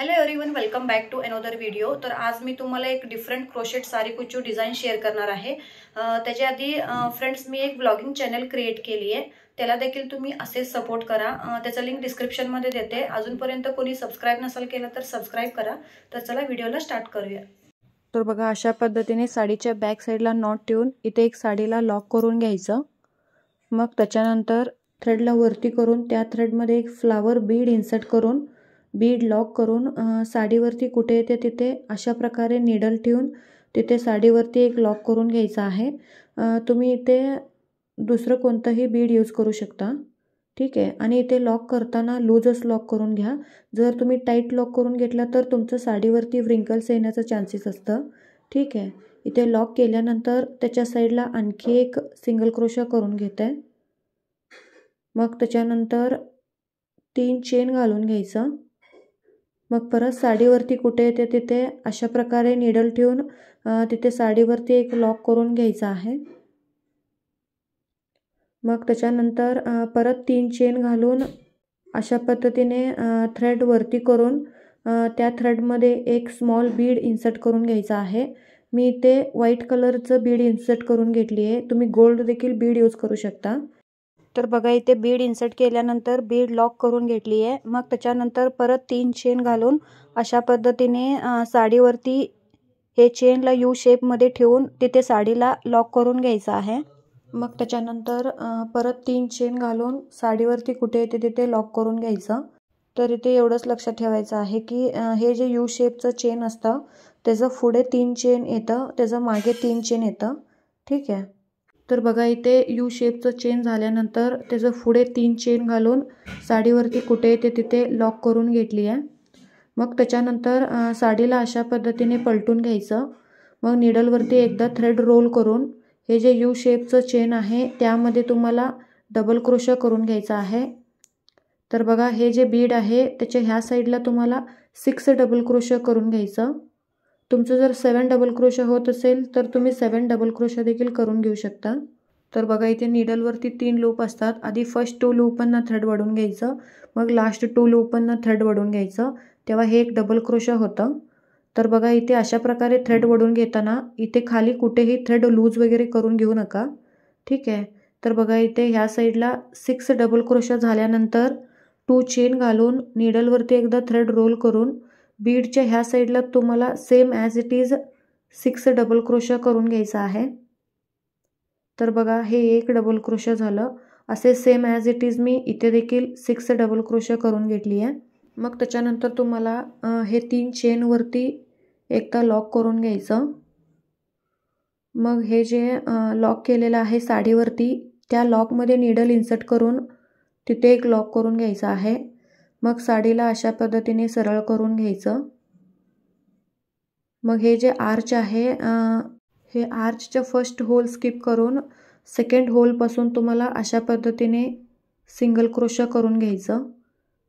Hello everyone, welcome back to another video. तर आज मी तुम्हाला एक डिफरंट क्रोशेट साडी कुचू डिझाईन शेअर करणार आहे। त्याच्या आधी फ्रेंड्स, मी एक ब्लॉगिंग चॅनल क्रिएट केली आहे, त्याला देखील तुम्ही असेच सपोर्ट करा। त्याचा लिंक डिस्क्रिप्शन मध्ये देते। अजूनपर्यंत कोणी सबस्क्राइब नसेल केलं तर सबस्क्राइब करा। तर चला व्हिडिओला स्टार्ट करूया। तर बघा, अशा पद्धतीने साडीच्या बॅक साइडला नॉट ठेवून इथे एक साडीला लॉक करून घ्यायचं। मग त्याच्यानंतर थ्रेडला वरती करून त्या थ्रेडमध्ये एक फ्लावर बीड इन्सर्ट करून बीड लॉक करून साडीवरती कुठे येते तिथे अशा प्रकारे नीडल ठेवून तिथे साडीवरती एक लॉक करून घ्यायचा आहे। तुम्ही इथे दुसरं कोणतंही बीड यूज करू शकता, ठीक आहे। आणि इथे लॉक करताना लूजच लॉक करून घ्या। जर तुम्ही टाईट लॉक करून घेतला तर तुमचं साडीवरती व्रिंकल्स येण्याचं चान्सेस असतं, ठीक आहे। इथे लॉक केल्यानंतर त्याच्या साईडला आणखी एक सिंगल क्रोशा करून घेते। मग त्याच्यानंतर 3 चेन घालून घ्यायचं। मग परत साडीवरती कुठे येते तिथे अशा प्रकारे नीडल ठेवून तिथे साडीवरती एक लॉक करून घ्यायचा आहे। मग त्याच्यानंतर परत 3 चेन घालून अशा पद्धतीने थ्रेड वरती करून त्या थ्रेडमध्ये एक स्मॉल बीड इन्सर्ट करून घ्यायचा आहे। मी इथे व्हाईट कलरचं बीड इन्सर्ट करून घेतली आहे, तुम्ही गोल्ड देखील बीड यूज करू शकता। तर बघा, इथे बीड इन्सर्ट केल्यानंतर बीड लॉक करून घेतली आहे। मग त्याच्यानंतर परत 3 चेन घालून अशा पद्धतीने साडीवरती हे चेनला यू शेपमध्ये ठेवून तिथे साडीला लॉक करून घ्यायचं आहे। मग त्याच्यानंतर परत 3 चेन घालून साडीवरती कुठे येते तिथे लॉक करून घ्यायचं। तर इथे एवढंच लक्षात ठेवायचं आहे की हे जे यू शेपचं चेन असतं त्याचं पुढे 3 चेन येतं, त्याचं मागे 3 चेन येतं, ठीक आहे। तर बघा, इथे यू शेपचं चेन झाल्यानंतर त्याचं पुढे 3 चेन घालून साडीवरती कुठे येते तिथे लॉक करून घेतली आहे। मग त्याच्यानंतर साडीला अशा पद्धतीने पलटून घ्यायचं। मग निडलवरती एकदा थ्रेड रोल करून हे जे यू शेपचं चेन आहे त्यामध्ये तुम्हाला डबल क्रोशा करून घ्यायचा आहे। तर बघा, हे जे बीड आहे त्याच्या ह्या साईडला तुम्हाला 6 डबल क्रोशा करून घ्यायचं। तुमचं जर 7 डबल क्रोशा होत असेल तर तुम्ही 7 डबल क्रोशा देखील करून घेऊ शकता। तर बघा, इथे नीडलवरती 3 लूप असतात। आधी फर्स्ट 2 लूपांना थ्रेड वाढून घ्यायचं, मग लास्ट 2 लूपांना थ्रेड वाढून घ्यायचं, तेव्हा हे एक डबल क्रोशा होतं। तर बघा, इथे अशा प्रकारे थ्रेड वाढून घेताना इथे खाली कुठेही थ्रेड लूज वगैरे करून घेऊ नका, ठीक आहे। तर बघा, इथे ह्या साईडला 6 डबल क्रोशा झाल्यानंतर 2 चेन घालून नीडलवरती एकदा थ्रेड रोल करून बीडच्या ह्या साईडला तुम्हाला same as it is 6 double crochet करून घ्यायचा आहे। तर बघा, हे एक डबल क्रोशा झालं। असे same as it is me इथे देखील 6 डबल क्रोशा करून घेतली आहे। मग त्याच्यानंतर तुम्हाला हे 3 चेनवरती एकदा लॉक करून घ्यायचं। मग हे जे लॉक केलेलं आहे साडीवरती त्या लॉकमध्ये नीडल इन्सर्ट करून तिथे एक लॉक करून घ्यायचा आहे। मग साडीला अशा पद्धतीने सरळ करून घ्यायचं। मग हे जे आर्च आहे हे आर्चच्या फर्स्ट होल स्किप करून सेकंड होलपासून तुम्हाला अशा पद्धतीने सिंगल क्रोशा करून घ्यायचं।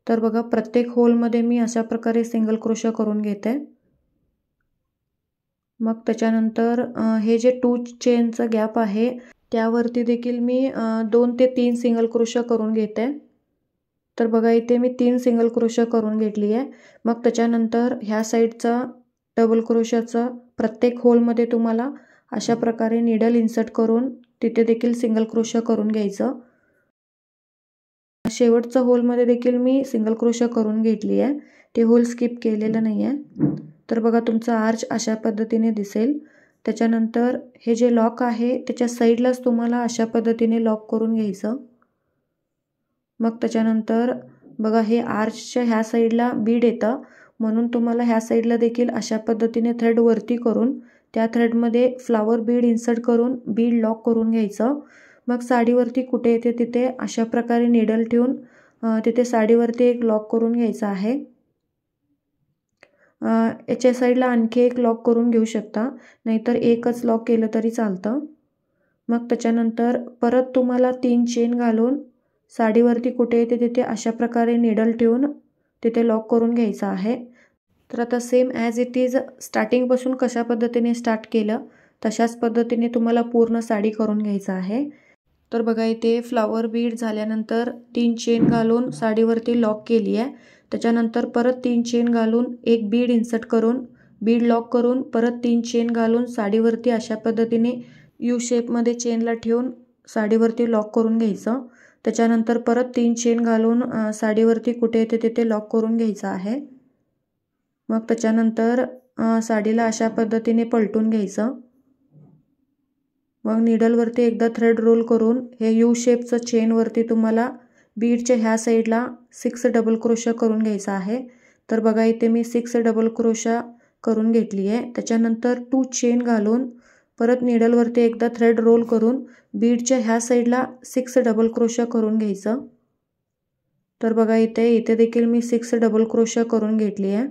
तर बघा, प्रत्येक होलमध्ये मी अशा प्रकारे सिंगल क्रोशा करून घेते। मग त्याच्यानंतर हे जे 2 चेनचं गॅप आहे त्यावरती देखील मी 2 ते 3 सिंगल क्रोशा करून घेते। तर बघा, इथे मी 3 सिंगल क्रोशा करून घेतली आहे। मग त्याच्यानंतर ह्या साईडचा डबल क्रोशाचा प्रत्येक होलमध्ये तुम्हाला अशा प्रकारे नीडल इन्सर्ट करून तिथे देखील सिंगल क्रोशा करून घ्यायचं। शेवटच्या होलमध्ये देखील मी सिंगल क्रोशा करून घेतली आहे, ते होल स्किप केलेलं नाही आहे। तर बघा, तुमचा आर्च अशा पद्धतीने दिसेल। त्याच्यानंतर हे जे लॉक आहे त्याच्या साईडलाच तुम्हाला अशा पद्धतीने लॉक करून घ्यायचं। मग त्याच्यानंतर बघा, हे आर्चच्या ह्या साईडला बीड येतं, म्हणून तुम्हाला ह्या साईडला देखील अशा पद्धतीने थ्रेड वरती करून त्या थ्रेडमध्ये फ्लावर बीड इन्सर्ट करून बीड लॉक करून घ्यायचं। मग साडीवरती कुठे येते तिथे अशा प्रकारे नीडल ठेवून तिथे साडीवरती एक लॉक करून घ्यायचा आहे। याच्या साईडला आणखी एक लॉक करून घेऊ शकता, नाहीतर एकच लॉक केलं तरी चालतं। मग त्याच्यानंतर परत तुम्हाला 3 चेन घालून साडीवरती कुठे येते तिथे अशा प्रकारे नीडल ठेवून तिथे लॉक करून घ्यायचं आहे। तर आता सेम ॲज इट इज स्टार्टिंगपासून कशा पद्धतीने स्टार्ट केलं तशाच पद्धतीने तुम्हाला पूर्ण साडी करून घ्यायचं आहे। तर बघा, इथे फ्लावर बीड झाल्यानंतर 3 चेन घालून साडीवरती लॉक केली आहे। त्याच्यानंतर परत 3 चेन घालून एक बीड इन्सर्ट करून बीड लॉक करून परत 3 चेन घालून साडीवरती अशा पद्धतीने यू शेपमध्ये चेनला ठेवून साडीवरती लॉक करून घ्यायचं. त्याच्यानंतर परत 3 चेन घालून साडीवरती कुठे येते तिथे लॉक करून घ्यायचं आहे. मग त्याच्यानंतर साडीला अशा पद्धतीने पलटून घ्यायचं. मग निडलवरती एकदा थ्रेड रोल करून हे यू शेपचं चेनवरती तुम्हाला बीडच्या ह्या साईडला 6 डबल क्रोशा करून घ्यायचा आहे. तर बघा इथे मी 6 डबल क्रोशा करून घेतली आहे. त्याच्यानंतर 2 चेन घालून परत निडलवरती एकदा थ्रेड रोल करून बीडच्या ह्या साईडला 6 डबल क्रोशा करून घ्यायचं. तर बघा इथे देखील मी 6 डबल क्रोशा करून घेतली आहे.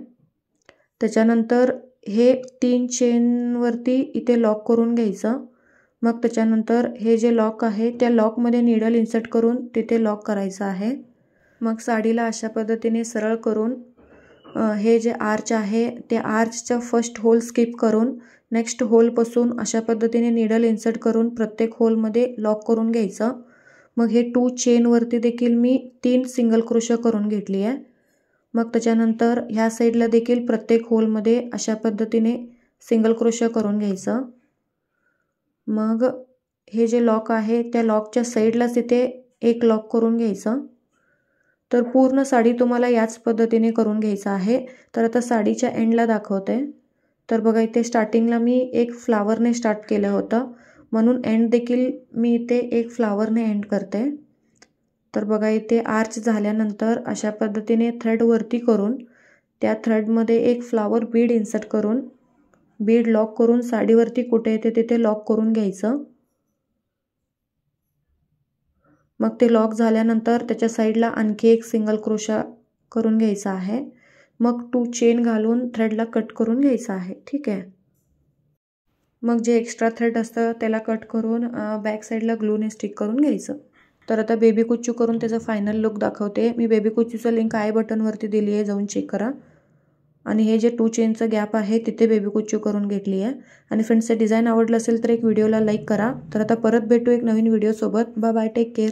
त्याच्यानंतर हे 3 चेनवरती इथे लॉक करून घ्यायचं. मग त्याच्यानंतर हे जे लॉक आहे त्या लॉकमध्ये निडल इन्सर्ट करून तिथे लॉक करायचं आहे. मग साडीला अशा पद्धतीने सरळ करून हे जे आर्च आहे त्या आर्चचा फर्स्ट होल स्किप करून नेक्स्ट होलपासून अशा पद्धतीने निडल इन्सर्ट करून प्रत्येक होलमध्ये लॉक करून घ्यायचं. मग हे 2 चेनवरती देखील मी 3 सिंगल क्रोशा करून घेतली आहे. मग त्याच्यानंतर ह्या साईडला देखील प्रत्येक होलमध्ये अशा पद्धतीने सिंगल क्रोशा करून घ्यायचं. मग हे जे लॉक आहे त्या लॉकच्या साईडलाच इथे एक लॉक करून घ्यायचं. तर पूर्ण साडी तुम्हाला याच पद्धतीने करून घ्यायचं आहे. तर आता साडीच्या एंडला दाखवते. तर बघा इथे स्टार्टिंगला मी एक फ्लावरने स्टार्ट केलं होतं म्हणून एंड देखील मी इथे एक फ्लावरने एंड करते. तर बघा इथे आर्च झाल्यानंतर अशा पद्धतीने थ्रेड वरती करून त्या थ्रेडमध्ये एक फ्लावर बीड इन्सर्ट करून बीड लॉक करून साडीवरती कुठे येते तिथे लॉक करून घ्यायचं. मग ते लॉक झाल्यानंतर त्याच्या साईडला आणखी एक सिंगल क्रोशा करून घ्यायचा आहे. मग 2 चेन घालून थ्रेडला कट करून घ्यायचं आहे. ठीक आहे. मग जे एक्स्ट्रा थ्रेड असतं त्याला कट करून बॅक साईडला ग्लूने स्टिक करून घ्यायचं. तर आता बेबी कुच्चू करून त्याचा फायनल लुक दाखवते. मी बेबी कुच्चूचं लिंक आय बटनवरती दिली आहे, जाऊन चेक करा. आणि हे जे 2 चेनचं गॅप आहे तिथे बेबी कुच्चू करून घेतली आहे. आणि फ्रेंड्स, डिझाईन आवडलं असेल तर एक व्हिडिओला लाईक करा. तर आता परत भेटू एक नवीन व्हिडिओसोबत. Bye bye, take care.